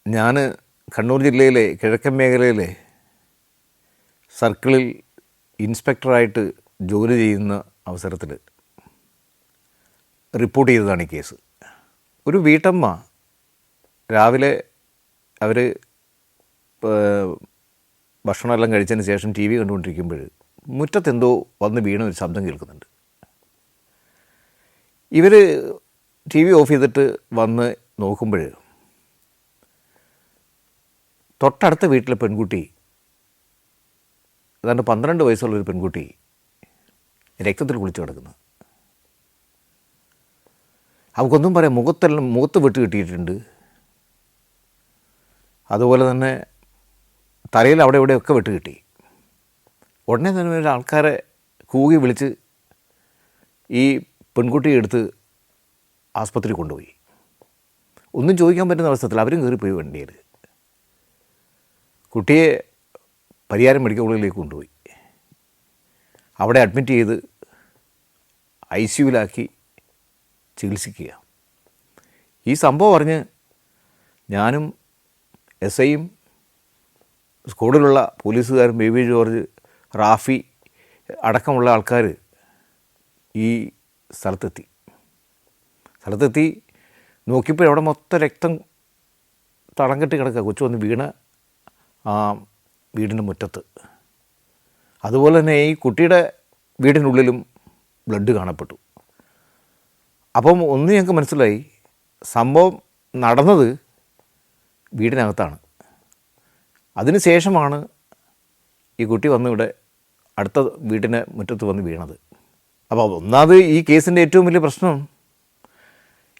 ഞാൻ കണ്ണൂർ ജില്ലയിലെ കിഴക്കൻ മേഖലയിലെ സർക്കിളിൽ ഇൻസ്പെക്ടറായിട്ട് ജോലി ചെയ്യുന്ന അവസരത്തിൽ റിപ്പോർട്ട് ചെയ്തതാണ് ഈ കേസ്. ഒരു വീട്ടമ്മ രാവിലെ അവർ ഭക്ഷണമെല്ലാം കഴിച്ചതിന് ശേഷം ടി വി കണ്ടുകൊണ്ടിരിക്കുമ്പോൾ മുറ്റത്തെന്തോ വന്ന് വീണ ഒരു ശബ്ദം കേൾക്കുന്നുണ്ട്. ഇവർ ടി വി ഓഫ് ചെയ്തിട്ട് വന്ന് നോക്കുമ്പോൾ തൊട്ടടുത്ത വീട്ടിലെ പെൺകുട്ടി, ഏതാണ്ട് 12 വയസ്സുള്ളൊരു പെൺകുട്ടി രക്തത്തിൽ കുളിച്ച് കിടക്കുന്നു. അവൾക്കൊന്നും പറയാം, മുഖത്ത് വെട്ട് കിട്ടിയിട്ടുണ്ട്. അതുപോലെ തന്നെ തലയിൽ അവിടെ ഇവിടെയൊക്കെ വെട്ട് കിട്ടി. ഉടനെ തന്നെ ആൾക്കാരെ കൂകി വിളിച്ച് ഈ പെൺകുട്ടിയെ എടുത്ത് ആസ്പത്രി കൊണ്ടുപോയി. ഒന്നും ചോദിക്കാൻ പറ്റുന്ന അവസ്ഥത്തിൽ അവരും കയറിപ്പോയി വണ്ടിയിൽ. കുട്ടിയെ പരിയാരം മെഡിക്കൽ കോളേജിലേക്ക് കൊണ്ടുപോയി. അവിടെ അഡ്മിറ്റ് ചെയ്ത് ICUവിലാക്കി ചികിത്സിക്കുക. ഈ സംഭവം അറിഞ്ഞ് ഞാനും SIയും സ്കൂളിലുള്ള പോലീസുകാരും ബേബി ജോർജ്, റാഫി അടക്കമുള്ള ആൾക്കാർ ഈ സ്ഥലത്തെത്തി നോക്കിയപ്പോൾ അവിടെ മൊത്തം രക്തം തളം കെട്ടി കിടക്കുക. കൊച്ചു വന്ന് വീണ് ആ വീടിൻ്റെ മുറ്റത്ത്. അതുപോലെ തന്നെ ഈ കുട്ടിയുടെ വീടിനുള്ളിലും ബ്ലഡ് കാണപ്പെട്ടു. അപ്പം ഒന്ന് ഞങ്ങൾക്ക് മനസ്സിലായി, സംഭവം നടന്നത് വീടിനകത്താണ്. അതിന് ശേഷമാണ് ഈ കുട്ടി വന്ന് ഇവിടെ അടുത്ത വീടിൻ്റെ മുറ്റത്ത് വന്ന് വീണത്. അപ്പോൾ ഒന്നാമത് ഈ കേസിൻ്റെ ഏറ്റവും വലിയ പ്രശ്നം,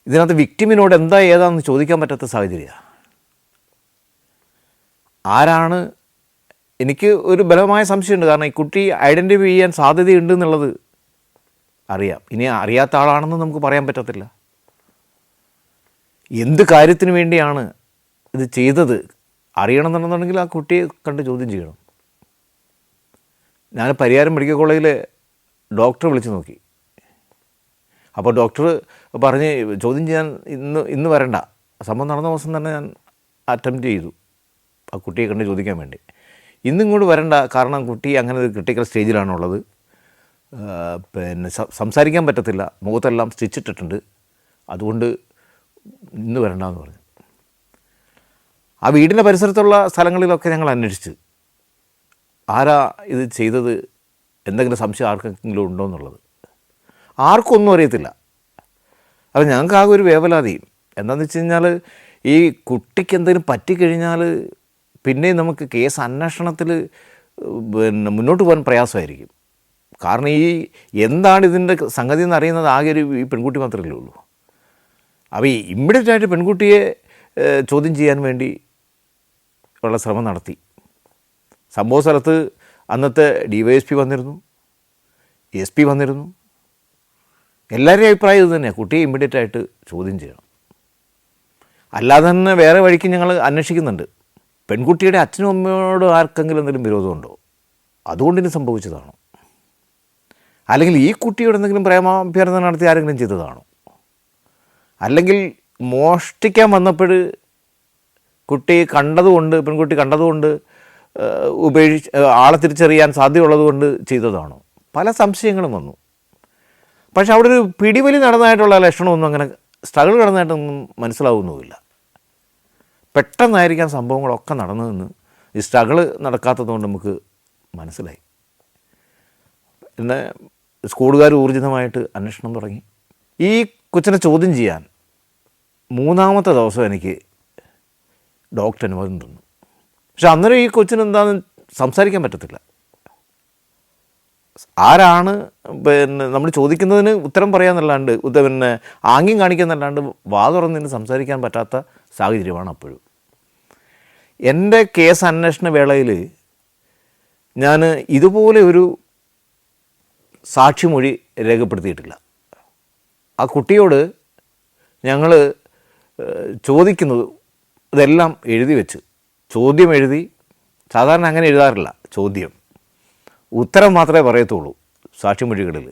ഇതിനകത്ത് വിക്ടിമിനോട് എന്താ ഏതാണെന്ന് ചോദിക്കാൻ പറ്റാത്ത സാഹചര്യമാണ്. ആരാണ്? എനിക്ക് ഒരു ബലമായ സംശയമുണ്ട്. കാരണം ഈ കുട്ടി ഐഡൻറ്റിഫൈ ചെയ്യാൻ സാധ്യതയുണ്ട് എന്നുള്ളത് അറിയാം. ഇനി അറിയാത്ത ആളാണെന്ന് നമുക്ക് പറയാൻ പറ്റത്തില്ല. എന്ത് കാര്യത്തിന് വേണ്ടിയാണ് ഇത് ചെയ്തത് അറിയണമെന്നുണ്ടെന്നുണ്ടെങ്കിൽ ആ കുട്ടിയെ കണ്ട് ചോദ്യം ചെയ്യണം. ഞാൻ പരിയാരം മെഡിക്കൽ കോളേജിലെ ഡോക്ടറെ വിളിച്ച് നോക്കി. അപ്പോൾ ഡോക്ടർ പറഞ്ഞ് ചോദ്യം ചെയ്യാൻ ഇന്ന് വരണ്ട, സംഭവം നടന്ന ദിവസം തന്നെ ഞാൻ അറ്റംപ്റ്റ് ചെയ്തു ആ കുട്ടിയെ കണ്ട് ചോദിക്കാൻ വേണ്ടി. ഇന്നിങ്ങോട്ട് വരണ്ട, കാരണം കുട്ടി അങ്ങനെ ഒരു ക്രിട്ടിക്കൽ സ്റ്റേജിലാണുള്ളത്. പിന്നെ സംസാരിക്കാൻ പറ്റത്തില്ല, മുഖത്തെല്ലാം സ്റ്റിച്ചിട്ടിട്ടുണ്ട്, അതുകൊണ്ട് ഇന്ന് വരണ്ടെന്ന് പറഞ്ഞു. ആ വീടിൻ്റെ പരിസരത്തുള്ള സ്ഥലങ്ങളിലൊക്കെ ഞങ്ങൾ അന്വേഷിച്ച് ആരാ ഇത് ചെയ്തത്, എന്തെങ്കിലും സംശയം ആർക്കെങ്കിലും ഉണ്ടോ എന്നുള്ളത്. ആർക്കും ഒന്നും അറിയത്തില്ല. അത് ഞങ്ങൾക്ക് ആകെ ഒരു വേവലാതി. എന്താണെന്ന് വെച്ച് കഴിഞ്ഞാൽ ഈ കുട്ടിക്ക് എന്തെങ്കിലും പറ്റിക്കഴിഞ്ഞാൽ പിന്നെ നമുക്ക് കേസ് അന്വേഷണത്തിൽ പിന്നെ മുന്നോട്ട് പോകാൻ പ്രയാസമായിരിക്കും. കാരണം ഈ എന്താണ് ഇതിൻ്റെ സംഗതി എന്ന് അറിയുന്നത് ആകെ ഈ പെൺകുട്ടി മാത്രമല്ലേ ഉള്ളൂ. അപ്പോൾ ഈ ഇമ്മീഡിയറ്റായിട്ട് പെൺകുട്ടിയെ ചോദ്യം ചെയ്യാൻ വേണ്ടി ഉള്ള ശ്രമം നടത്തി. സംഭവ സ്ഥലത്ത് അന്നത്തെ DYSP വന്നിരുന്നു, SP വന്നിരുന്നു. എല്ലാവരുടെയും അഭിപ്രായം ഇത് തന്നെയാണ്, കുട്ടിയെ ഇമ്മീഡിയറ്റായിട്ട് ചോദ്യം ചെയ്യണം. അല്ലാതെ തന്നെ വേറെ വഴിക്ക് ഞങ്ങൾ അന്വേഷിക്കുന്നുണ്ട്. പെൺകുട്ടിയുടെ അച്ഛനും അമ്മയോട് ആർക്കെങ്കിലും എന്തെങ്കിലും വിരോധമുണ്ടോ, അതുകൊണ്ടിന് സംഭവിച്ചതാണോ, അല്ലെങ്കിൽ ഈ കുട്ടിയോട് എന്തെങ്കിലും പ്രേമാഭ്യർത്ഥന നടത്തി ആരെങ്കിലും ചെയ്തതാണോ, അല്ലെങ്കിൽ മോഷ്ടിക്കാൻ വന്നപ്പോൾ പെൺകുട്ടി കണ്ടതുകൊണ്ട് ആളെ തിരിച്ചറിയാൻ സാധ്യതയുള്ളതുകൊണ്ട് ചെയ്തതാണോ? പല സംശയങ്ങളും വന്നു. പക്ഷെ അവിടെ ഒരു പിടിവലി നടന്നതായിട്ടുള്ള ലക്ഷണമൊന്നും, അങ്ങനെ സ്ട്രഗിൾ നടന്നതായിട്ടൊന്നും മനസ്സിലാവുന്നുമില്ല. പെട്ടെന്നായിരിക്കാം സംഭവങ്ങളൊക്കെ നടന്നതെന്ന് ഈ സ്ട്രഗിള് നടക്കാത്തതുകൊണ്ട് നമുക്ക് മനസ്സിലായി. പിന്നെ സ്കൂളുകാർ ഊർജിതമായിട്ട് അന്വേഷണം തുടങ്ങി. ഈ കൊച്ചിനെ ചോദ്യം ചെയ്യാൻ 3-ാമത്തെ ദിവസം എനിക്ക് ഡോക്ടർ അനുവാദം തന്നു. പക്ഷെ അന്നേരം ഈ കൊച്ചിന് എന്താണെന്ന് സംസാരിക്കാൻ പറ്റത്തില്ല. ആരാണ് പിന്നെ നമ്മൾ ചോദിക്കുന്നതിന് ഉത്തരം പറയാമെന്നല്ലാണ്ട് പിന്നെ ആംഗ്യം കാണിക്കാന്നല്ലാണ്ട് വാ തുറന്നതിന് സംസാരിക്കാൻ പറ്റാത്ത സാഹചര്യമാണ് അപ്പോഴും. എൻ്റെ കേസ് അന്വേഷണ വേളയിൽ ഞാൻ ഇതുപോലെ ഒരു സാക്ഷിമൊഴി രേഖപ്പെടുത്തിയിട്ടില്ല. ആ കുട്ടിയോട് ഞങ്ങൾ ചോദിക്കുന്നത് ഇതെല്ലാം എഴുതി വെച്ച്, ചോദ്യം എഴുതി, സാധാരണ അങ്ങനെ എഴുതാറില്ല, ചോദ്യം ഉത്തരം മാത്രമേ പറയത്തുള്ളൂ സാക്ഷിമൊഴികളിൽ.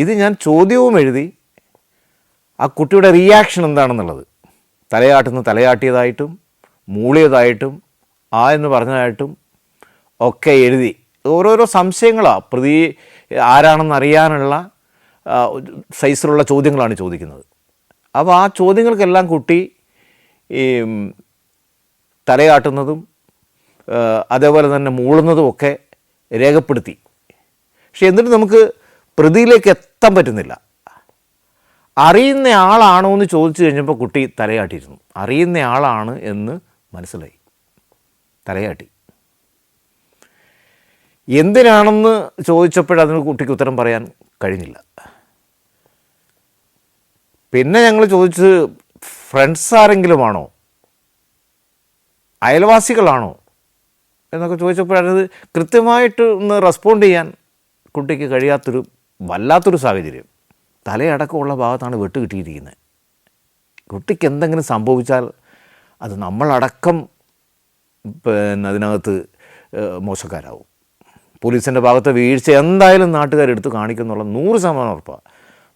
ഇത് ഞാൻ ചോദ്യവും എഴുതി ആ കുട്ടിയുടെ റിയാക്ഷൻ എന്താണെന്നുള്ളത് തലയാട്ടിയതായിട്ടും മൂളിയതായിട്ടും എന്ന് പറഞ്ഞതായിട്ടും ഒക്കെ എഴുതി. ഓരോരോ സംശയങ്ങളാണ്, പ്രതി ആരാണെന്ന് അറിയാനുള്ള സൈസിലുള്ള ചോദ്യങ്ങളാണ് ചോദിക്കുന്നത്. അപ്പോൾ ആ ചോദ്യങ്ങൾക്കെല്ലാം കുട്ടി ഈ തലയാട്ടുന്നതും അതേപോലെ തന്നെ മൂളുന്നതും ഒക്കെ രേഖപ്പെടുത്തി. പക്ഷെ എന്നിട്ട് നമുക്ക് പ്രതിയിലേക്ക് എത്താൻ പറ്റുന്നില്ല. അറിയുന്ന ആളാണോ എന്ന് ചോദിച്ചു കഴിഞ്ഞപ്പോൾ കുട്ടി തലയാട്ടിയിരുന്നു. അറിയുന്ന ആളാണ് എന്ന് മനസ്സിലായി, തലയാട്ടി. എന്തിനാണെന്ന് ചോദിച്ചപ്പോഴതിന് കുട്ടിക്ക് ഉത്തരം പറയാൻ കഴിഞ്ഞില്ല. പിന്നെ ഞങ്ങൾ ചോദിച്ചത് ഫ്രണ്ട്സ് ആരെങ്കിലുമാണോ, അയൽവാസികളാണോ എന്നൊക്കെ ചോദിച്ചപ്പോഴത് കൃത്യമായിട്ട് ഒന്ന് റെസ്പോണ്ട് ചെയ്യാൻ കുട്ടിക്ക് കഴിയാത്തൊരു വല്ലാത്തൊരു സാഹചര്യം. തലയടക്കമുള്ള ഭാഗത്താണ് വെട്ട് കിട്ടിയിരിക്കുന്നത്. കുട്ടിക്ക് എന്തെങ്കിലും സംഭവിച്ചാൽ അത് നമ്മളടക്കം അതിനകത്ത് മോശക്കാരാവും. പോലീസിൻ്റെ ഭാഗത്തെ വീഴ്ച എന്തായാലും നാട്ടുകാരെടുത്ത് കാണിക്കുന്നുള്ള 100% ഉറപ്പാണ്.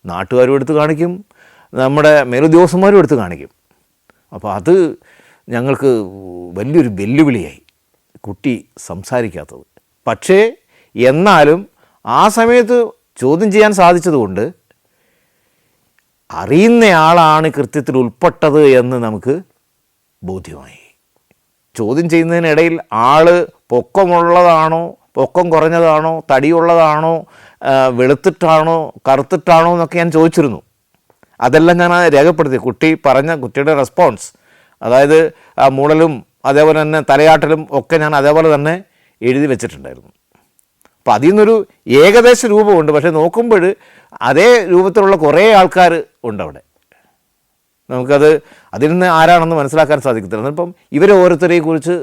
നാട്ടുകാരും എടുത്ത് കാണിക്കും, നമ്മുടെ മേലുദ്യോഗസ്ഥന്മാരും എടുത്ത് കാണിക്കും. അപ്പോൾ അത് ഞങ്ങൾക്ക് വലിയൊരു വെല്ലുവിളിയായി കുട്ടി സംസാരിക്കാത്തത്. പക്ഷേ എന്നാലും ആ സമയത്ത് ചോദ്യം ചെയ്യാൻ സാധിച്ചതുകൊണ്ട് അറിയുന്നയാളാണ് കൃത്യത്തിൽ ഉൾപ്പെട്ടത് എന്ന് നമുക്ക് ബോധ്യമായി. ചോദ്യം ചെയ്യുന്നതിനിടയിൽ ആൾ പൊക്കമുള്ളതാണോ, പൊക്കം കുറഞ്ഞതാണോ, തടിയുള്ളതാണോ, വെളുത്തിട്ടാണോ, കറുത്തിട്ടാണോ എന്നൊക്കെ ഞാൻ ചോദിച്ചിരുന്നു. അതെല്ലാം ഞാൻ രേഖപ്പെടുത്തി. കുട്ടിയുടെ റെസ്പോൺസ്, അതായത് ആ മൂളലും അതേപോലെ തന്നെ തലയാട്ടലും ഒക്കെ ഞാൻ അതേപോലെ തന്നെ എഴുതി വെച്ചിട്ടുണ്ടായിരുന്നു. അപ്പോൾ അതിൽ നിന്നൊരു ഏകദേശ രൂപമുണ്ട്. പക്ഷേ നോക്കുമ്പോൾ അതേ രൂപത്തിലുള്ള കുറേ ആൾക്കാർ ഉണ്ട് അവിടെ. നമുക്കത് അതിൽ നിന്ന് ആരാണെന്ന് മനസ്സിലാക്കാൻ സാധിക്കത്തില്ല. ഇപ്പം ഇവരെ ഓരോരുത്തരെയും കുറിച്ച്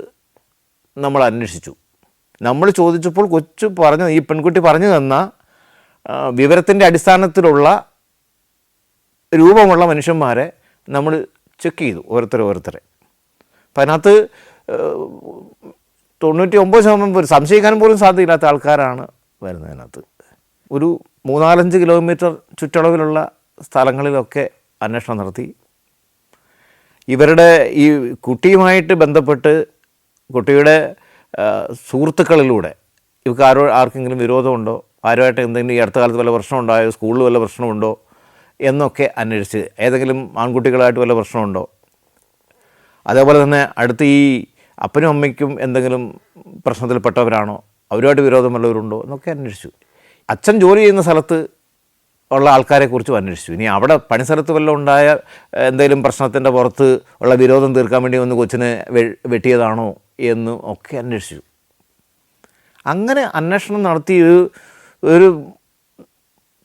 നമ്മൾ അന്വേഷിച്ചു. നമ്മൾ ചോദിച്ചപ്പോൾ ഈ പെൺകുട്ടി പറഞ്ഞു തന്ന വിവരത്തിൻ്റെ അടിസ്ഥാനത്തിലുള്ള രൂപമുള്ള മനുഷ്യന്മാരെ നമ്മൾ ചെക്ക് ചെയ്തു, ഓരോരുത്തരെ. അപ്പം അതിനകത്ത് 99% സംശയിക്കാൻ പോലും സാധ്യതയില്ലാത്ത ആൾക്കാരാണ് വരുന്നതിനകത്ത്. ഒരു 3-4 കിലോമീറ്റർ ചുറ്റളവിലുള്ള സ്ഥലങ്ങളിലൊക്കെ അന്വേഷണം നടത്തി. ഇവരുടെ ഈ കുട്ടിയുമായിട്ട് ബന്ധപ്പെട്ട് കുട്ടിയുടെ സുഹൃത്തുക്കളിലൂടെ ഇവർക്ക് ആർക്കെങ്കിലും വിരോധമുണ്ടോ, ആരുമായിട്ട് എന്തെങ്കിലും ഈ അടുത്ത കാലത്ത് വല്ല പ്രശ്നമുണ്ടായോ, സ്കൂളിൽ വല്ല പ്രശ്നമുണ്ടോ എന്നൊക്കെ അന്വേഷിച്ച്, ഏതെങ്കിലും ആൺകുട്ടികളായിട്ട് വല്ല പ്രശ്നമുണ്ടോ, അതേപോലെ തന്നെ അടുത്ത് ഈ അപ്പനും അമ്മയ്ക്കും എന്തെങ്കിലും പ്രശ്നത്തിൽപ്പെട്ടവരാണോ, അവരുമായിട്ട് വിരോധം വല്ലവരുണ്ടോ എന്നൊക്കെ അന്വേഷിച്ചു. അച്ഛൻ ജോലി ചെയ്യുന്ന സ്ഥലത്ത് ഉള്ള ആൾക്കാരെക്കുറിച്ചും അന്വേഷിച്ചു. ഇനി അവിടെ പണിസ്ഥലത്ത് വല്ലതും ഉണ്ടായ എന്തെങ്കിലും പ്രശ്നത്തിൻ്റെ പുറത്ത് ഉള്ള വിരോധം തീർക്കാൻ വേണ്ടി ഒന്ന് കൊച്ചിനെ വെട്ടിയതാണോ എന്നും ഒക്കെ അന്വേഷിച്ചു. അങ്ങനെ അന്വേഷണം നടത്തി ഒരു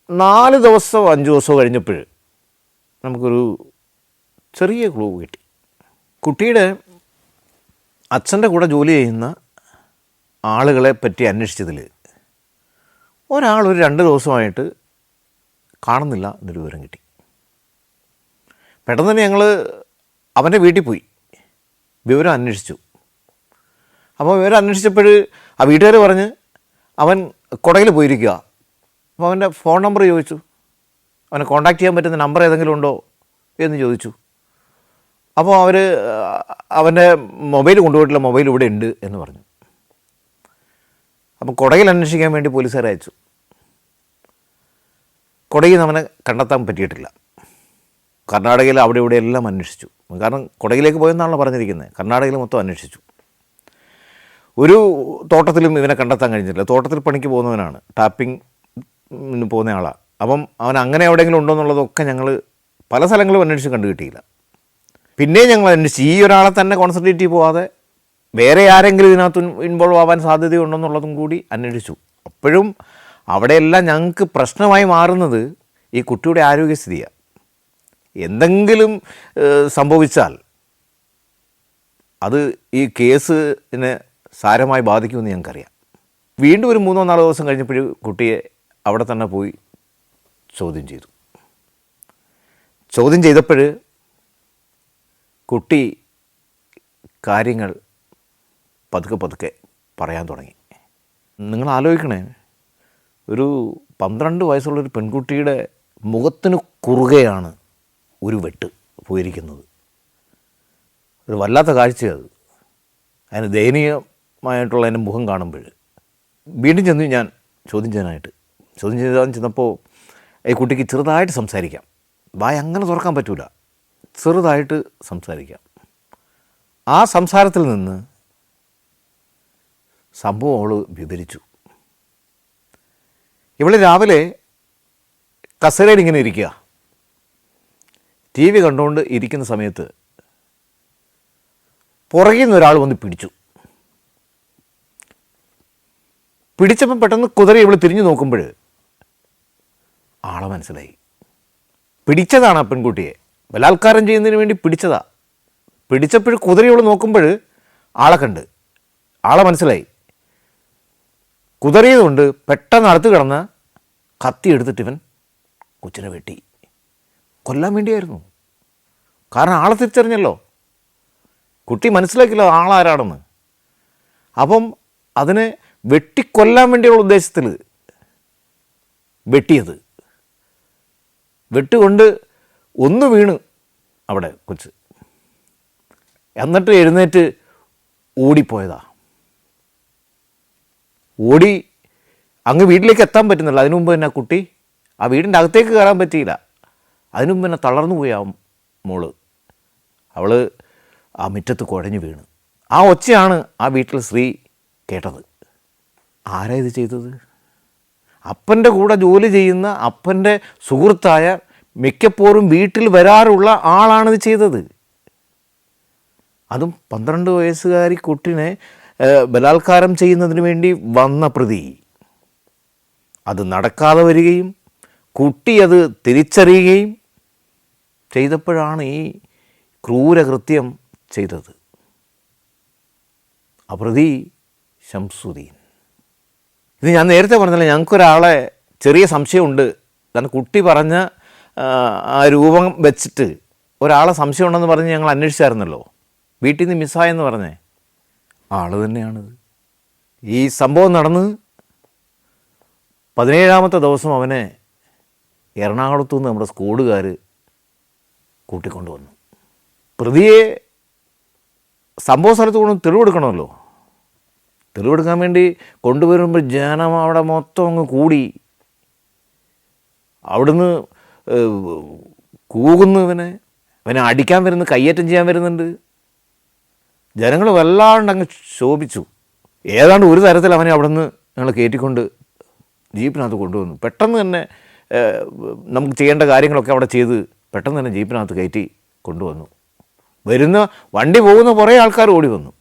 4 ദിവസമോ 5 ദിവസമോ കഴിഞ്ഞപ്പോൾ നമുക്കൊരു ചെറിയ ക്ലൂ കിട്ടി. കുട്ടിയുടെ അച്ഛൻ്റെ കൂടെ ജോലി ചെയ്യുന്ന ആളുകളെ പറ്റി അന്വേഷിച്ചതിൽ ഒരാൾ ഒരു 2 ദിവസമായിട്ട് കാണുന്നില്ല എന്നൊരു വിവരം കിട്ടി. പെട്ടെന്ന് തന്നെ ഞങ്ങൾ അവൻ്റെ വീട്ടിൽ പോയി വിവരം അന്വേഷിച്ചു. അപ്പോൾ വിവരം അന്വേഷിച്ചപ്പോൾ ആ വീട്ടുകാർ പറഞ്ഞ് അവൻ കുടകിൽ പോയിരിക്കുക. അപ്പോൾ അവൻ്റെ ഫോൺ നമ്പർ ചോദിച്ചു, അവനെ കോൺടാക്റ്റ് ചെയ്യാൻ പറ്റുന്ന നമ്പർ ഏതെങ്കിലും ഉണ്ടോ എന്ന് ചോദിച്ചു. അപ്പോൾ അവർ അവൻ്റെ മൊബൈൽ കൊണ്ടുപോയിട്ടില്ല, മൊബൈൽ ഇവിടെ ഉണ്ട് എന്ന് പറഞ്ഞു. അപ്പോൾ കുടകിൽ അന്വേഷിക്കാൻ വേണ്ടി പോലീസുകാരെ അയച്ചു. കുടകിൽ നിന്ന് അവനെ കണ്ടെത്താൻ പറ്റിയിട്ടില്ല. കർണാടകയിൽ അവിടെ ഇവിടെ എല്ലാം അന്വേഷിച്ചു. കാരണം കുടകിലേക്ക് പോയെന്നാണല്ലോ പറഞ്ഞിരിക്കുന്നത്. കർണാടകയിൽ മൊത്തം അന്വേഷിച്ചു. ഒരു തോട്ടത്തിലും ഇവനെ കണ്ടെത്താൻ കഴിഞ്ഞിട്ടില്ല. തോട്ടത്തിൽ പണിക്ക് പോകുന്നവനാണ്, ടാപ്പിംഗ് പോകുന്ന ആളാണ്. അപ്പം അവൻ അങ്ങനെ എവിടെയെങ്കിലും ഉണ്ടോ എന്നുള്ളതൊക്കെ ഞങ്ങൾ പല സ്ഥലങ്ങളും അന്വേഷിച്ച് കണ്ടു കിട്ടിയില്ല. പിന്നെയും ഞങ്ങൾ അന്വേഷിച്ച് ഈ ഒരാളെ തന്നെ കോൺസെൻട്രേറ്റ് പോകാതെ വേറെ ആരെങ്കിലും ഇതിനകത്ത് ഇൻവോൾവ് ആവാൻ സാധ്യതയുണ്ടെന്നുള്ളതും കൂടി അന്വേഷിച്ചു. അപ്പോഴും അവിടെയെല്ലാം ഞങ്ങൾക്ക് പ്രശ്നമായി മാറുന്നത് ഈ കുട്ടിയുടെ ആരോഗ്യസ്ഥിതിയാണ്. എന്തെങ്കിലും സംഭവിച്ചാൽ അത് ഈ കേസിനെ സാരമായി ബാധിക്കുമെന്ന് ഞങ്ങൾക്കറിയാം. വീണ്ടും ഒരു 3-4 ദിവസം കഴിഞ്ഞപ്പോൾ കുട്ടിയെ അവിടെ തന്നെ പോയി ചോദ്യം ചെയ്തു. ചോദ്യം ചെയ്തപ്പോൾ കുട്ടി കാര്യങ്ങൾ പതുക്കെ പറയാൻ തുടങ്ങി. നിങ്ങൾ ആലോചിക്കണേ, ഒരു 12 വയസ്സുള്ളൊരു പെൺകുട്ടിയുടെ മുഖത്തിന് കുറുകെയാണ് ഒരു വെട്ട് പോയിരിക്കുന്നത്. ഒരു വല്ലാത്ത കാഴ്ചയത്. അതിന് ദയനീയമായിട്ടുള്ള എൻ്റെ മുഖം കാണുമ്പോൾ വീണ്ടും ചെന്നു ഞാൻ ചോദ്യം ചെയ്യാൻ ചെന്നപ്പോൾ ഈ കുട്ടിക്ക് ചെറുതായിട്ട് സംസാരിക്കാം, വായ അങ്ങനെ തുറക്കാൻ പറ്റൂല, ചെറുതായിട്ട് സംസാരിക്കാം. ആ സംസാരത്തിൽ നിന്ന് സംഭവം അവൾ വിവരിച്ചു. ഇവൾ രാവിലെ കസേരയിൽ ഇങ്ങനെ ഇരിക്കുക, ടി വി കണ്ടുകൊണ്ട് ഇരിക്കുന്ന സമയത്ത് പുറകിൽ നിന്ന് ഒരാൾ വന്ന് പിടിച്ചപ്പം പെട്ടെന്ന് കുതിര ഇവൾ തിരിഞ്ഞു നോക്കുമ്പോൾ ആളെ മനസ്സിലായി. പിടിച്ചതാണ് ആ പെൺകുട്ടിയെ, ബലാത്കാരം ചെയ്യുന്നതിന് വേണ്ടി പിടിച്ചപ്പോൾ കുതിര ഇവൾ നോക്കുമ്പോൾ ആളെ കണ്ട്, ആളെ മനസ്സിലായി. കുതിരയതുകൊണ്ട് പെട്ടെന്ന് അടുത്ത് കിടന്ന് കത്തി എടുത്തിട്ട് ഇവൻ കൊച്ചിനെ വെട്ടി. കൊല്ലാൻ വേണ്ടിയായിരുന്നു. കാരണം ആളെ തിരിച്ചറിഞ്ഞല്ലോ, കുട്ടി മനസ്സിലാക്കില്ല ആളാരാണെന്ന്. അപ്പം അതിനെ വെട്ടിക്കൊല്ലാൻ വേണ്ടിയുള്ള ഉദ്ദേശത്തിൽ വെട്ടിയത്. വെട്ടുകൊണ്ട് ഒന്ന് വീണ് അവിടെ കൊച്ച്, എന്നിട്ട് എഴുന്നേറ്റ് ഓടിപ്പോയതാ. ഓടി അങ്ങ് വീട്ടിലേക്ക് എത്താൻ പറ്റുന്നില്ല. അതിനു മുമ്പ് തന്നെ കുട്ടി ആ വീടിൻ്റെ അകത്തേക്ക് കയറാൻ പറ്റിയില്ല. അതിനു മുമ്പ് തന്നെ തളർന്നു പോയി ആ മോള്. അവൾ ആ മുറ്റത്ത് കുഴഞ്ഞു വീണ്. ആ ഒച്ചയാണ് ആ വീട്ടിൽ സ്ത്രീ കേട്ടത്. ആരാ ഇത് ചെയ്തത്? അപ്പൻ്റെ കൂടെ ജോലി ചെയ്യുന്ന അപ്പൻ്റെ സുഹൃത്തായ, മിക്കപ്പോഴും വീട്ടിൽ വരാറുള്ള ആളാണിത് ചെയ്തത്. അതും 12 വയസ്സുകാരി കുട്ടിനെ ബലാത്കാരം ചെയ്യുന്നതിന് വേണ്ടി വന്ന പ്രതി. അത് നടക്കാതെ വരികയും കുട്ടി അത് തിരിച്ചറിയുകയും ചെയ്തപ്പോഴാണ് ഈ ക്രൂരകൃത്യം ചെയ്തത്. ആ പ്രതി ശംസുദ്ദീൻ. ഇത് ഞാൻ നേരത്തെ പറഞ്ഞില്ല, ഞങ്ങൾക്കൊരാളെ ചെറിയ സംശയമുണ്ട്. കാരണം കുട്ടി പറഞ്ഞ ആ രൂപം വെച്ചിട്ട് ഒരാളെ സംശയമുണ്ടെന്ന് പറഞ്ഞ് ഞങ്ങൾ അന്വേഷിച്ചായിരുന്നല്ലോ. വീട്ടിൽ നിന്ന് മിസ്സായെന്ന് പറഞ്ഞേ ആൾ തന്നെയാണിത്. ഈ സംഭവം നടന്ന് 17ാമത്തെ ദിവസം അവനെ എറണാകുളത്തു നിന്ന് നമ്മുടെ സ്ക്വാഡുകാർ കൂട്ടിക്കൊണ്ടുവന്നു. പ്രതിയെ സംഭവ സ്ഥലത്ത് കൊണ്ട് തെളിവെടുക്കണമല്ലോ. തെളിവെടുക്കാൻ വേണ്ടി കൊണ്ടുവരുമ്പോൾ ജനം അവിടെ മൊത്തം അങ്ങ് കൂടി. അവിടുന്ന് കൂകുന്നു, ഇവനെ അടിക്കാൻ വരുന്നു, കയ്യേറ്റം ചെയ്യാൻ വരുന്നുണ്ട്. ജനങ്ങൾ വല്ലാണ്ട് അങ്ങ് ശോഭിച്ചു. ഏതാണ്ട് ഒരു തരത്തിൽ അവനെ അവിടെ നിന്ന് ഞങ്ങൾ കയറ്റിക്കൊണ്ട് ജീപ്പിനകത്ത് കൊണ്ടുവന്നു. പെട്ടെന്ന് തന്നെ നമുക്ക് ചെയ്യേണ്ട കാര്യങ്ങളൊക്കെ അവിടെ ചെയ്ത് പെട്ടെന്ന് തന്നെ ജീപ്പിനകത്ത് കയറ്റി കൊണ്ടുവന്നു. വണ്ടി പോകുന്ന കുറേ ആൾക്കാർ ഓടി വന്നു.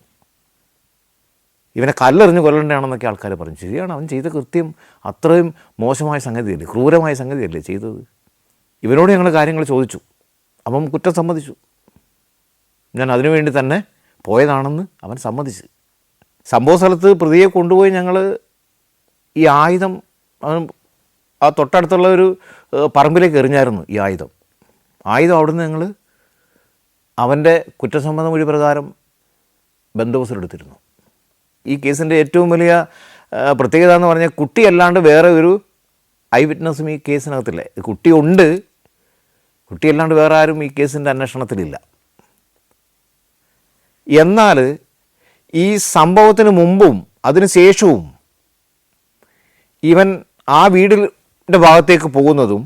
ഇവനെ കല്ലെറിഞ്ഞ് കൊല്ലണ്ടാണെന്നൊക്കെ ആൾക്കാർ പറഞ്ഞു. ശരിയാണ്, അവൻ ചെയ്ത കൃത്യം അത്രയും മോശമായ സംഗതിയല്ലേ, ക്രൂരമായ സംഗതിയല്ലേ ചെയ്തത്. ഇവനോട് ഞങ്ങൾ കാര്യങ്ങൾ ചോദിച്ചു. അവൻ കുറ്റം സമ്മതിച്ചു. ഞാൻ അതിനു വേണ്ടി തന്നെ പോയതാണെന്ന് അവൻ സമ്മതിച്ച്. സംഭവ സ്ഥലത്ത് പ്രതിയെ കൊണ്ടുപോയി ഞങ്ങൾ ഈ ആയുധം ആ തൊട്ടടുത്തുള്ള ഒരു പറമ്പിലേക്ക് എറിഞ്ഞായിരുന്നു. ഈ ആയുധം അവിടുന്ന് ഞങ്ങൾ അവൻ്റെ കുറ്റസമ്മത മൊഴി പ്രകാരം ബന്ദോബസ്തിലെടുത്തിരുന്നു. ഈ കേസിൻ്റെ ഏറ്റവും വലിയ പ്രത്യേകത എന്ന് പറഞ്ഞാൽ കുട്ടിയല്ലാണ്ട് വേറെ ഒരു ഐ വിറ്റ്നസ്സും ഈ കേസിനകത്തില്ല. കുട്ടിയുണ്ട്, കുട്ടിയല്ലാണ്ട് വേറെ ആരും ഈ കേസിൻ്റെ അന്വേഷണത്തിലില്ല. എന്നാൽ ഈ സംഭവത്തിന് മുമ്പും അതിന് ശേഷവും ഇവൻ ആ വീടിൻ്റെ ഭാഗത്തേക്ക് പോകുന്നതും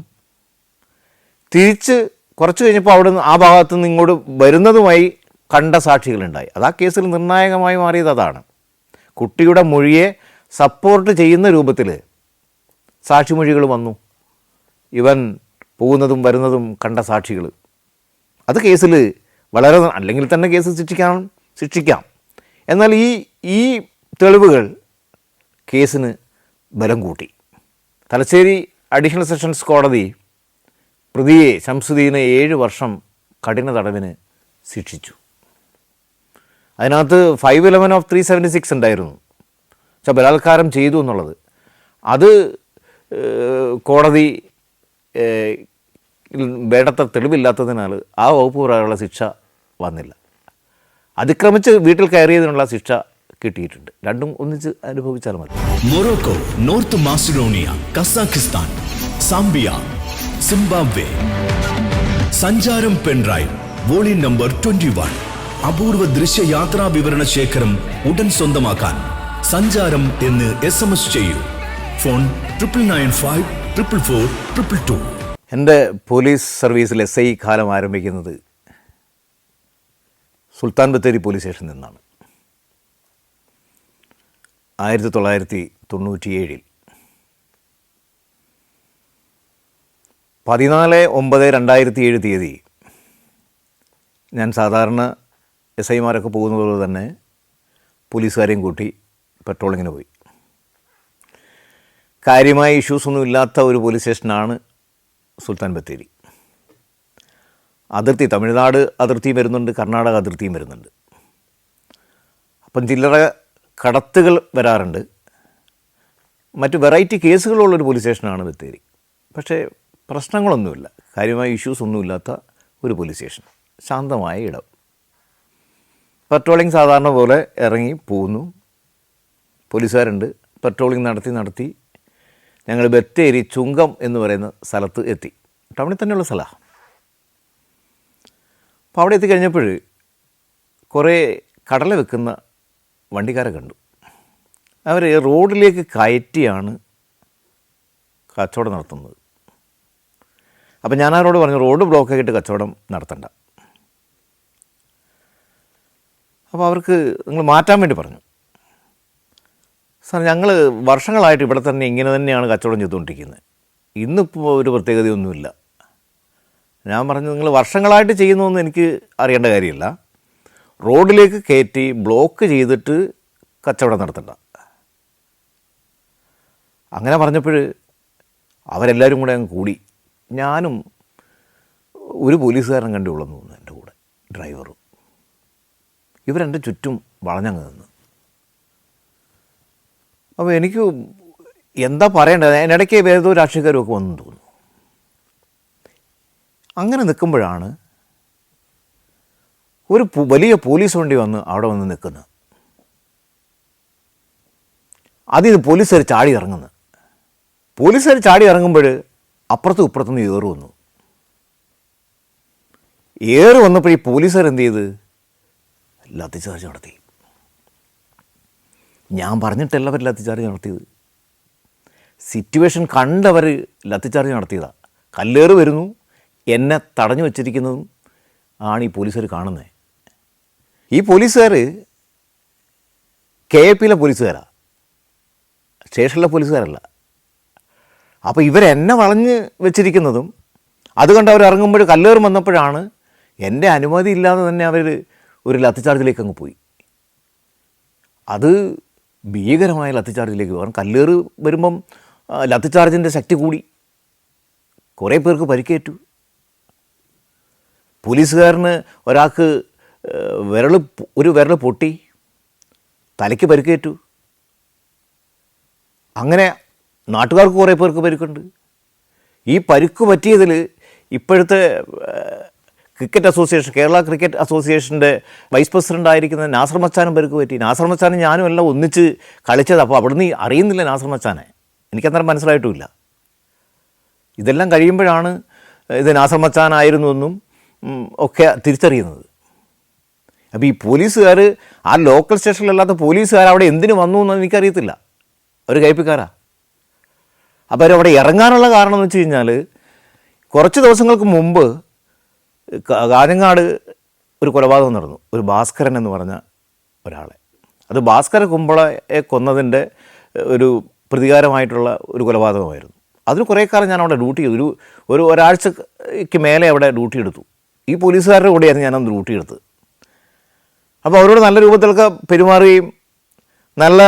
തിരിച്ച് കുറച്ച് കഴിഞ്ഞപ്പോൾ അവിടെ നിന്ന് ആ ഭാഗത്തു നിന്ന് ഇങ്ങോട്ട് വരുന്നതുമായി കണ്ട സാക്ഷികളുണ്ടായി. അത് ആ കേസിൽ നിർണായകമായി മാറിയത് അതാണ്. കുട്ടിയുടെ മൊഴിയെ സപ്പോർട്ട് ചെയ്യുന്ന രൂപത്തിൽ സാക്ഷിമൊഴികൾ വന്നു. ഇവൻ പോകുന്നതും വരുന്നതും കണ്ട സാക്ഷികൾ. അത് കേസിൽ വളരെ, അല്ലെങ്കിൽ തന്നെ കേസ് ശിക്ഷിക്കാം. എന്നാൽ ഈ തെളിവുകൾ കേസിന് ബലം കൂട്ടി. തലശ്ശേരി അഡീഷണൽ സെഷൻസ് കോടതി പ്രതിയെ ശംസുദ്ദീനെ 7 വർഷം കഠിന തടവിന് ശിക്ഷിച്ചു. അതിനകത്ത് 511 ഓഫ് 376 ഉണ്ടായിരുന്നു. പക്ഷേ ബലാത്കാരം ചെയ്തു എന്നുള്ളത് അത് കോടതി വേണ്ടത്ര തെളിവില്ലാത്തതിനാൽ ആ വകുപ്പ് പ്രകാരമുള്ള ശിക്ഷ വന്നില്ല. അതിക്രമിച്ച് വീട്ടിൽ കയറിയതിനുള്ള ശിക്ഷ കിട്ടിയിട്ടുണ്ട്. രണ്ടും ഒന്നിച്ച് അനുഭവിച്ചാൽ മതി. Morocco, north Macedonia, Kazakhstan, Zambia, Zimbabwe. സഞ്ചാരം പെൻഡ്രൈവ് വോളിയം നമ്പർ 21. അപൂർവ ദൃശ്യയാത്രാ വിവരണ ശേഖരം ഉടൻ സ്വന്തമാക്കാൻ സഞ്ചാരം എന്ന് SMS ചെയ്യൂ. ഫോൺ 9995444222. എൻ്റെ പോലീസ് സർവീസിൽ SI കാലം ആരംഭിക്കുന്നത് സുൽത്താൻ ബത്തേരി പോലീസ് സ്റ്റേഷനിൽ നിന്നാണ്. 1997 14/9/2007 തീയതി ഞാൻ സാധാരണ SIമാരൊക്കെ പോകുന്നത് പോലെ തന്നെ പോലീസുകാരെയും കൂട്ടി പെട്രോളിങ്ങിന് പോയി. കാര്യമായ ഇഷ്യൂസൊന്നും ഇല്ലാത്ത ഒരു പോലീസ് സ്റ്റേഷനാണ് സുൽത്താൻ ബത്തേരി. അതിർത്തി തമിഴ്നാട് അതിർത്തിയും വരുന്നുണ്ട്, കർണാടക അതിർത്തിയും വരുന്നുണ്ട്. അപ്പം ചില്ലറ കടത്തുകൾ വരാറുണ്ട്. മറ്റ് വെറൈറ്റി കേസുകളുള്ളൊരു പോലീസ് സ്റ്റേഷനാണ് ബത്തേരി. പക്ഷേ പ്രശ്നങ്ങളൊന്നുമില്ല, കാര്യമായ ഇഷ്യൂസ് ഒന്നുമില്ലാത്ത ഒരു പോലീസ് സ്റ്റേഷൻ, ശാന്തമായ ഇടം. പെട്രോളിങ് സാധാരണ പോലെ ഇറങ്ങി പോകുന്നു, പോലീസുകാരുണ്ട്. പെട്രോളിങ് നടത്തി ഞങ്ങൾ ബത്തേരി ചുങ്കം എന്ന് പറയുന്ന സ്ഥലത്ത് എത്തി. ടൗണിൽ തന്നെയുള്ള സ്ഥലമാണ്. അപ്പോൾ അവിടെ എത്തിക്കഴിഞ്ഞപ്പോൾ കുറേ കടല വെക്കുന്ന വണ്ടിക്കാരെ കണ്ടു. അവർ റോഡിലേക്ക് കയറ്റിയാണ് കച്ചവടം നടത്തുന്നത്. അപ്പം ഞാൻ അവരോട് പറഞ്ഞു, റോഡ് ബ്ലോക്കാക്കിയിട്ട് കച്ചവടം നടത്തണ്ട. അപ്പോൾ അവർക്ക് നിങ്ങൾ മാറ്റാൻ വേണ്ടി പറഞ്ഞു. സാർ, ഞങ്ങൾ വർഷങ്ങളായിട്ട് ഇവിടെ തന്നെ ഇങ്ങനെ തന്നെയാണ് കച്ചവടം ചെയ്തുകൊണ്ടിരിക്കുന്നത്, ഇന്നിപ്പോൾ ഒരു പ്രത്യേകതയൊന്നുമില്ല. ഞാൻ പറഞ്ഞു, നിങ്ങൾ വർഷങ്ങളായിട്ട് ചെയ്യുന്നതെന്ന് എനിക്ക് അറിയേണ്ട കാര്യമില്ല, റോഡിലേക്ക് കയറ്റി ബ്ലോക്ക് ചെയ്തിട്ട് കച്ചവടം നടത്തണ്ട. അങ്ങനെ പറഞ്ഞപ്പോൾ അവരെല്ലാവരും കൂടെ അങ്ങ് കൂടി. ഞാനും ഒരു പോലീസുകാരൻ കണ്ടുള്ളെന്ന് തോന്നുന്നു, എൻ്റെ കൂടെ ഡ്രൈവറും. ഇവരെൻ്റെ ചുറ്റും വളഞ്ഞങ്ങ് നിന്ന്. അപ്പോൾ എനിക്ക് എന്താ പറയേണ്ടത്, അതിനിടയ്ക്ക് ഏതോ രാഷ്ട്രീയക്കാരും ഒക്കെ വന്നു തോന്നുന്നു. അങ്ങനെ നിൽക്കുമ്പോഴാണ് ഒരു വലിയ പോലീസ് വണ്ടി വന്ന് അവിടെ വന്ന് നിൽക്കുന്നത്. അതിന് പോലീസുകാർ ചാടി ഇറങ്ങുന്നത്. പോലീസുകാർ ചാടി ഇറങ്ങുമ്പോൾ അപ്പുറത്തും ഇപ്പുറത്തുനിന്ന് ഏറ് വന്നു. ഏറ് വന്നപ്പോൾ ഈ പോലീസുകാർ എന്ത് ചെയ്ത്, ലാത്തിച്ചാർജ് നടത്തി. ഞാൻ പറഞ്ഞിട്ടല്ല അവർ ലാത്തിച്ചാർജ് നടത്തിയത്, സിറ്റുവേഷൻ കണ്ടവർ ലാത്തിച്ചാർജ് നടത്തിയതാണ്. കല്ലേറ് വരുന്നു, എന്നെ തടഞ്ഞു വച്ചിരിക്കുന്നതും ആണ് ഈ പോലീസുകാർ കാണുന്നത്. ഈ പോലീസുകാർ KAP പോലീസുകാരാണ്, സ്റ്റേഷനിലെ പോലീസുകാരല്ല. അപ്പോൾ ഇവരെന്നെ വളഞ്ഞ് വെച്ചിരിക്കുന്നതും അത് കണ്ട് അവർ ഇറങ്ങുമ്പോൾ കല്ലേറും വന്നപ്പോഴാണ് എൻ്റെ അനുമതി ഇല്ലാതെ തന്നെ അവർ ഒരു ലത്തിച്ചാർജിലേക്ക് അങ്ങ് പോയി. അത് ഭീകരമായ ലത്തിച്ചാർജിലേക്ക് പോകാൻ. കല്ലേറ് വരുമ്പം ലത്തിച്ചാർജിൻ്റെ ശക്തി കൂടി, കുറേ പേർക്ക് പരിക്കേറ്റു. പോലീസുകാരന് ഒരാൾക്ക് ഒരു വിരൽ പൊട്ടി, തലയ്ക്ക് പരിക്കേറ്റു. അങ്ങനെ നാട്ടുകാർക്ക് കുറേ പേർക്ക് പരിക്കുണ്ട്. ഈ പരിക്ക് പറ്റിയതിൽ ഇപ്പോഴത്തെ ക്രിക്കറ്റ് അസോസിയേഷൻ, കേരള ക്രിക്കറ്റ് അസോസിയേഷൻ്റെ വൈസ് പ്രസിഡൻ്റ് ആയിരിക്കുന്ന നാസർ മച്ചാനും പരിക്ക് പറ്റി. നാസർ മച്ചാനും ഞാനും എല്ലാം ഒന്നിച്ച് കളിച്ചത്. അപ്പോൾ അവിടുന്ന് അറിയുന്നില്ല നാസർ മച്ചാനെ, എനിക്കന്നേരം മനസ്സിലായിട്ടുമില്ല. ഇതെല്ലാം കഴിയുമ്പോഴാണ് ഇത് നാസർ മച്ചാനായിരുന്നുവെന്നും ഒക്കെ തിരിച്ചറിയുന്നത്. അപ്പോൾ ഈ പോലീസുകാർ, ആ ലോക്കൽ സ്റ്റേഷനിലല്ലാത്ത പോലീസുകാർ അവിടെ എന്തിനു വന്നു എന്ന് എനിക്കറിയത്തില്ല, അവർ കയ്പിക്കാരാ. അപ്പോൾ അവരവിടെ ഇറങ്ങാനുള്ള കാരണം എന്ന് വെച്ച് കഴിഞ്ഞാൽ, കുറച്ച് ദിവസങ്ങൾക്ക് മുമ്പ് കാഞ്ഞങ്ങാട് ഒരു കൊലപാതകം നടന്നു. ഒരു ഭാസ്കരൻ എന്ന് പറഞ്ഞ ഒരാളെ, അത് ഭാസ്കര കുമ്പളയെ കൊന്നതിൻ്റെ ഒരു പ്രതികാരമായിട്ടുള്ള ഒരു കൊലപാതകമായിരുന്നു. അതിന് കുറേ കാലം ഞാൻ അവിടെ ഡ്യൂട്ടി ചെയ്തു. ഒരാഴ്ചയ്ക്ക് മേലെ അവിടെ ഡ്യൂട്ടി എടുത്തു. ഈ പോലീസുകാരുടെ കൂടെയായിരുന്നു ഞാനന്ന് ഡ്യൂട്ടി എടുത്തത്. അപ്പോൾ അവരോട് നല്ല രൂപത്തിലൊക്കെ പെരുമാറുകയും നല്ല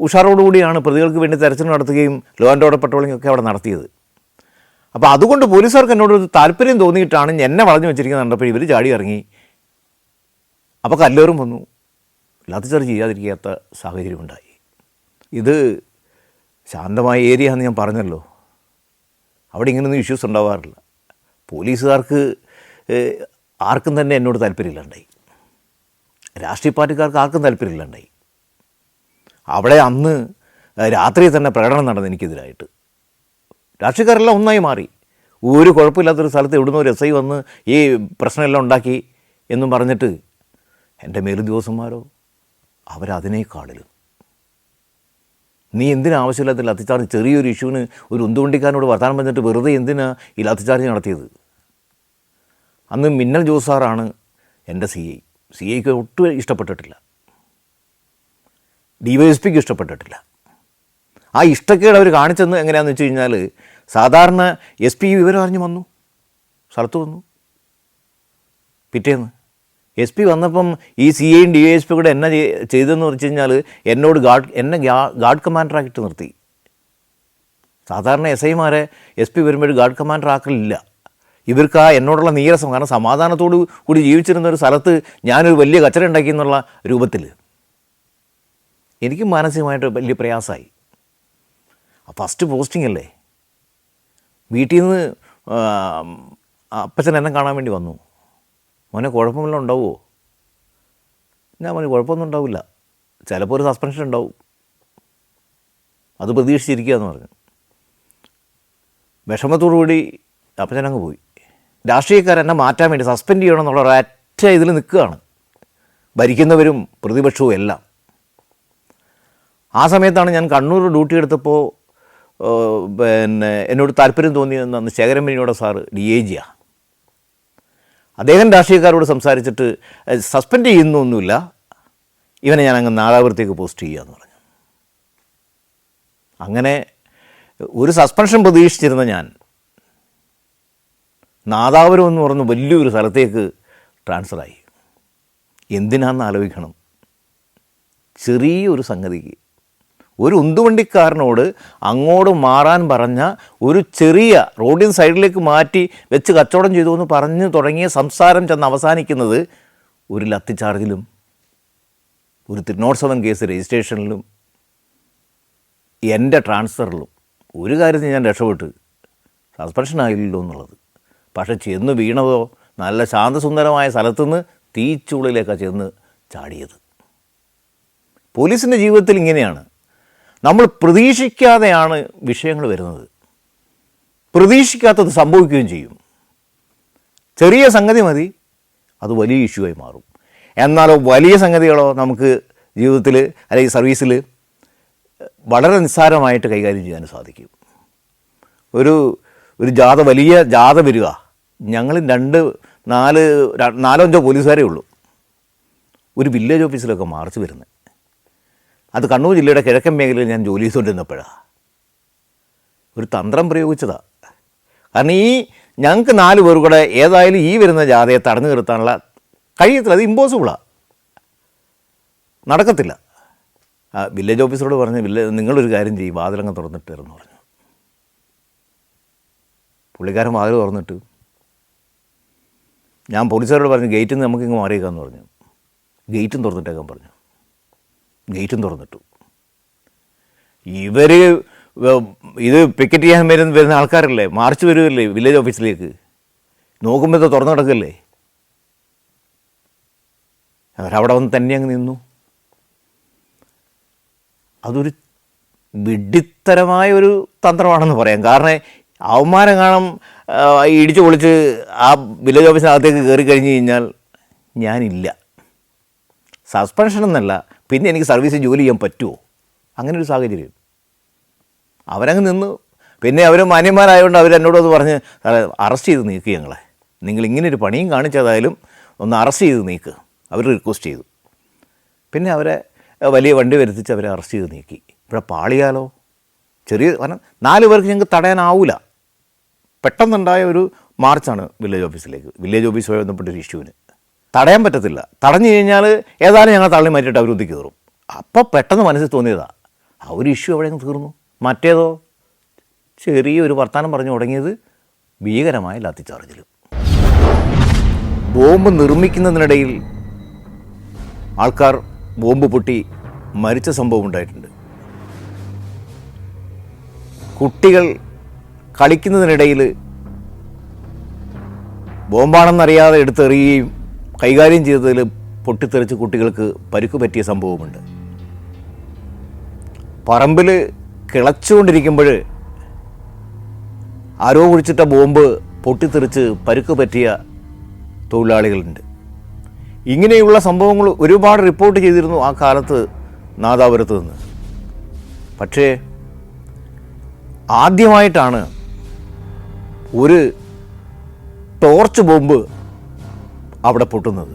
ഉഷാറോടുകൂടിയാണ് പ്രതികൾക്ക് വേണ്ടി തെരച്ചിൽ നടത്തുകയും ലോ ആൻഡ് ഓർഡർ പെട്രോളിംഗ് ഒക്കെ അവിടെ നടത്തിയത്. അപ്പോൾ അതുകൊണ്ട് പോലീസുകാർക്ക് എന്നോടൊരു താല്പര്യം തോന്നിയിട്ടാണ് എന്നെ വളഞ്ഞു വെച്ചിരിക്കുന്നത് കണ്ടപ്പോൾ ഇവർ ചാടി ഇറങ്ങി. അപ്പോൾ കല്ലേറും വന്നു, ലാത്തിച്ചാർജ് ചെയ്യാതിരിക്കാത്ത സാഹചര്യമുണ്ടായി. ഇത് ശാന്തമായ ഏരിയ ആണെന്ന് ഞാൻ പറഞ്ഞല്ലോ, അവിടെ ഇങ്ങനൊന്നും ഇഷ്യൂസ് ഉണ്ടാവാറില്ല. പോലീസുകാർക്ക് ആർക്കും തന്നെ എന്നോട് താല്പര്യമില്ലാണ്ടായി, രാഷ്ട്രീയ പാർട്ടിക്കാർക്ക് ആർക്കും താല്പര്യമില്ലാണ്ടായി. അവിടെ അന്ന് രാത്രി തന്നെ പ്രകടനം നടന്നു എനിക്കെതിരായിട്ട്. രാഷ്ട്രീയക്കാരെല്ലാം ഒന്നായി മാറി. ഒരു കുഴപ്പമില്ലാത്തൊരു സ്ഥലത്ത് എവിടുന്ന് ഒരു SI വന്ന് ഈ പ്രശ്നമെല്ലാം ഉണ്ടാക്കി എന്നും പറഞ്ഞിട്ട് എൻ്റെ മേലുദ്യോഗസ്ഥന്മാരോ അവരതിനേക്കാളിലും. നീ എന്തിനാവശ്യമില്ലാത്ത ലാത്തിച്ചാർജ്? ചെറിയൊരു ഇഷ്യൂവിന് ഒരു ഉന്തുവണ്ടിക്കാരനോട് വർത്താനം പറഞ്ഞിട്ട് വെറുതെ എന്തിനാ ഈ ലാത്തിച്ചാർജ് നടത്തിയത്? അന്ന് മിന്നൽ ജോസ് സാറാണ് എൻ്റെ സി ഐക്ക് ഒട്ടും ഇഷ്ടപ്പെട്ടിട്ടില്ല, DYSPക്ക് ഇഷ്ടപ്പെട്ടിട്ടില്ല. ആ ഇഷ്ടക്കേട് അവർ കാണിച്ചെന്ന് എങ്ങനെയാണെന്ന് വെച്ച് കഴിഞ്ഞാൽ, സാധാരണ SP വിവരം അറിഞ്ഞ് വന്നു, സ്ഥലത്ത് വന്നു. പിറ്റേന്ന് SP വന്നപ്പം ഈ CIയും DYSP കൂടെ എന്നെ ചെയ്തതെന്ന് വെച്ച് കഴിഞ്ഞാൽ എന്നോട് എന്നെ ഗാർഡ് കമാൻഡറാക്കിയിട്ട് നിർത്തി. സാധാരണ SIമാരെ SP വരുമ്പോൾ ഗാർഡ് കമാൻഡർ ആക്കലില്ല. ഇവർക്ക് എന്നോടുള്ള നീരസം, കാരണം സമാധാനത്തോടു കൂടി ജീവിച്ചിരുന്ന ഒരു സ്ഥലത്ത് ഞാനൊരു വലിയ കച്ചറ ഉണ്ടാക്കി എന്നുള്ള രൂപത്തിൽ എനിക്ക് മാനസികമായിട്ട് വലിയ പ്രയാസമായി. ഫസ്റ്റ് പോസ്റ്റിംഗ് അല്ലേ. വീട്ടിൽ നിന്ന് അപ്പച്ചൻ എന്നെ കാണാൻ വേണ്ടി വന്നു. മോനെ കുഴപ്പമില്ല ഉണ്ടാവുമോ? ഞാൻ മോനെ കുഴപ്പമൊന്നും ഉണ്ടാവില്ല, ചിലപ്പോൾ ഒരു സസ്പെൻഷൻ ഉണ്ടാവും, അത് പ്രതീക്ഷിച്ചിരിക്കുക എന്ന് പറഞ്ഞു. വിഷമത്തോടുകൂടി അപ്പച്ചനങ്ങ് പോയി. രാഷ്ട്രീയക്കാരെന്നെ മാറ്റാൻ വേണ്ടി സസ്പെൻഡ് ചെയ്യണമെന്നുള്ള ഒരൊറ്റ ഇതിൽ നിൽക്കുകയാണ്, ഭരിക്കുന്നവരും പ്രതിപക്ഷവും എല്ലാം. ആ സമയത്താണ് ഞാൻ കണ്ണൂർ ഡ്യൂട്ടി എടുത്തപ്പോൾ എന്നോട് താല്പര്യം തോന്നിയെന്ന് ശേഖരൻ മേനോൻ സാറ് DIGയാണ്. അദ്ദേഹം രാഷ്ട്രീയക്കാരോട് സംസാരിച്ചിട്ട് സസ്പെൻഡ് ചെയ്യുന്നൊന്നുമില്ല, ഇവനെ ഞാൻ അങ്ങ് നാദാപുരത്തേക്ക് പോസ്റ്റ് ചെയ്യാമെന്ന് പറഞ്ഞു. അങ്ങനെ ഒരു സസ്പെൻഷൻ പ്രതീക്ഷിച്ചിരുന്ന ഞാൻ നാദാപുരം എന്ന് പറഞ്ഞ് വലിയൊരു സ്ഥലത്തേക്ക് ട്രാൻസ്ഫറായി. എന്തിനാണെന്ന് ആലോചിക്കണം. ചെറിയൊരു സംഗതിക്ക് ഒരു ഉന്തുവണ്ടിക്കാരനോട് അങ്ങോട്ട് മാറാൻ പറഞ്ഞ ഒരു ചെറിയ റോഡിൻ സൈഡിലേക്ക് മാറ്റി വെച്ച് കച്ചവടം ചെയ്തു എന്ന് പറഞ്ഞ് തുടങ്ങിയ സംസാരം ചെന്ന് അവസാനിക്കുന്നത് ഒരു ലത്തിച്ചാർജിലും ഒരു 307 കേസ് രജിസ്ട്രേഷനിലും എൻ്റെ ട്രാൻസ്ഫറിലും. ഒരു കാര്യത്തിൽ ഞാൻ രക്ഷപ്പെട്ട്, സസ്പെൻഷൻ ആയില്ലല്ലോ എന്നുള്ളത്. പക്ഷെ ചെന്ന് വീണതോ നല്ല ശാന്തസുന്ദരമായ സ്ഥലത്തുനിന്ന് തീച്ചുള്ളിലേക്കാണ് ചെന്ന് ചാടിയത്. പോലീസിൻ്റെ ജീവിതത്തിൽ ഇങ്ങനെയാണ്, നമ്മൾ പ്രതീക്ഷിക്കാതെയാണ് വിഷയങ്ങൾ വരുന്നത്, പ്രതീക്ഷിക്കാത്തത് സംഭവിക്കുകയും ചെയ്യും. ചെറിയ സംഗതി മതി, അത് വലിയ ഇഷ്യൂ ആയി മാറും. എന്നാലോ വലിയ സംഗതികളോ നമുക്ക് ജീവിതത്തിൽ അല്ലെങ്കിൽ സർവീസിൽ വളരെ നിസ്സാരമായിട്ട് കൈകാര്യം ചെയ്യാൻ സാധിക്കും. ഒരു വലിയ ജാഥ വരിക, ഞങ്ങൾ 4-5 പോലീസുകാരേ ഉള്ളൂ, ഒരു വില്ലേജ് ഓഫീസിലൊക്കെ മാർച്ച് വരുന്നത്. അത് കണ്ണൂർ ജില്ലയുടെ കിഴക്കൻ മേഖലയിൽ ഞാൻ ജോലി ചെയ്തുകൊണ്ടിരുന്നപ്പോഴാണ്. ഒരു തന്ത്രം പ്രയോഗിച്ചതാണ്. കാരണം ഞങ്ങൾക്ക് 4 പേർ കൂടെ ഏതായാലും ഈ വരുന്ന ജാഥയെ തടഞ്ഞു നിർത്താനുള്ള കഴിയത്തില്ല, അത് ഇമ്പോസിബിളാണ്, നടക്കത്തില്ല. വില്ലേജ് ഓഫീസറോട് പറഞ്ഞ് നിങ്ങളൊരു കാര്യം ചെയ്യും, വാതിലങ്ങ് തുറന്നിട്ടായിരുന്നു പറഞ്ഞു. പുള്ളിക്കാരൻ വാതിൽ തുറന്നിട്ട് ഞാൻ പോലീസുകാരോട് പറഞ്ഞു ഗേറ്റിൽ നിന്ന് നമുക്കിങ്ങ് മാറിയേക്കാമെന്ന് പറഞ്ഞു. ഗേറ്റും തുറന്നിട്ടേക്കാൻ പറഞ്ഞു. ഗേറ്റും തുറന്നിട്ടു. ഇവർ ഇത് പിക്കറ്റ് ചെയ്യാൻ വരുന്ന ആൾക്കാരല്ലേ, മാർച്ച് വരുമല്ലേ വില്ലേജ് ഓഫീസിലേക്ക്, നോക്കുമ്പോൾ ഇത് തുറന്നു കിടക്കല്ലേ. അവരവിടെ വന്ന് തന്നെ അങ്ങ് നിന്നു. അതൊരു വിഡ്ഢിത്തരമായ ഒരു തന്ത്രമാണെന്ന് പറയാം. കാരണം അവന്മാരെ കാണാൻ ഇടിച്ചു പൊളിച്ച് ആ വില്ലേജ് ഓഫീസിനകത്തേക്ക് കയറി കഴിഞ്ഞ് കഴിഞ്ഞാൽ ഞാനില്ല, സസ്പെൻഷൻ എന്നല്ല, പിന്നെ എനിക്ക് സർവീസിൽ ജോലി ചെയ്യാൻ പറ്റുമോ? അങ്ങനെ ഒരു സാഹചര്യം. അവരങ്ങ് നിന്ന്. പിന്നെ അവർ മാന്യന്മാരായതുകൊണ്ട് അവരെന്നോടത് പറഞ്ഞ് അറസ്റ്റ് ചെയ്ത് നീക്കുക, നിങ്ങളിങ്ങനൊരു പണിയും കാണിച്ചതായാലും ഒന്ന് അറസ്റ്റ് ചെയ്ത് നീക്കുക, അവർ റിക്വസ്റ്റ് ചെയ്തു. പിന്നെ അവരെ വലിയ വണ്ടി വരുത്തിച്ച് അവരെ അറസ്റ്റ് ചെയ്ത് നീക്കി. ഇവിടെ പാളിയാലോ, ചെറിയ കാരണം 4 പേർക്ക് ഞങ്ങൾക്ക് തടയാനാവില്ല. പെട്ടെന്നുണ്ടായ ഒരു മാർച്ചാണ് വില്ലേജ് ഓഫീസിലേക്ക്, വില്ലേജ് ഓഫീസുമായി ബന്ധപ്പെട്ടൊരു ഇഷ്യൂവിന്. തടയാൻ പറ്റത്തില്ല. തടഞ്ഞു കഴിഞ്ഞാൽ ഏതായാലും ഞങ്ങൾ തള്ളി മാറ്റിയിട്ട് അവർ ഒതുക്കി കയറും. അപ്പോൾ പെട്ടെന്ന് മനസ്സിൽ തോന്നിയതാണ്, ആ ഒരു ഇഷ്യൂ അവിടെ തീർന്നു. മറ്റേതോ ചെറിയൊരു വർത്തമാനം പറഞ്ഞു തുടങ്ങിയത് ഭീകരമായ ലാത്തിച്ചാർജിൽ. ബോംബ് നിർമ്മിക്കുന്നതിനിടയിൽ ആൾക്കാർ ബോംബ് പൊട്ടി മരിച്ച സംഭവം ഉണ്ടായിട്ടുണ്ട്. കുട്ടികൾ കളിക്കുന്നതിനിടയിൽ ബോംബാണെന്നറിയാതെ എടുത്തെറിയുകയും കൈകാര്യം ചെയ്തതിൽ പൊട്ടിത്തെറിച്ച് കുട്ടികൾക്ക് പരിക്ക് പറ്റിയ സംഭവമുണ്ട്. പറമ്പിൽ കിളച്ചുകൊണ്ടിരിക്കുമ്പോൾ ആരോ കുഴിച്ചിട്ട ബോംബ് പൊട്ടിത്തെറിച്ച് പരുക്ക് പറ്റിയ തൊഴിലാളികളുണ്ട്. ഇങ്ങനെയുള്ള സംഭവങ്ങൾ ഒരുപാട് റിപ്പോർട്ട് ചെയ്തിരുന്നു ആ കാലത്ത് നാദാപുരത്ത് നിന്ന്. പക്ഷേ ആദ്യമായിട്ടാണ് ഒരു ടോർച്ച് ബോംബ് അവിടെ പൊട്ടുന്നത്.